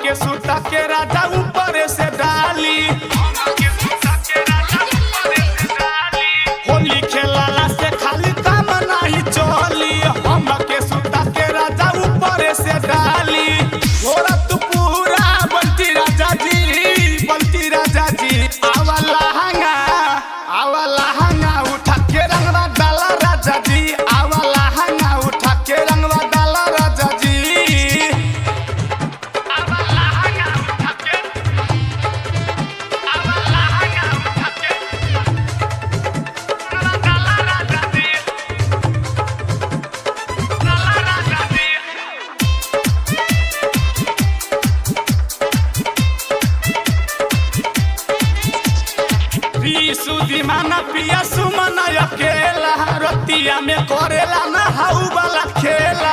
के सुता के राजा ऊपर से डाली होली खेलाला से खाली काम नहीं चली हम के सुता के राजा ऊपर से डाली घोड़ा तू पूरा बल्टी राजा जी आवाला हंगा उठा के रंगवा डाला राजा जी आवाला हंगा उठा के रंगवा डाला राजा जी सुदीमाना पिया सुमन अकेला रतिया में करेला ना हाउ वाला खेला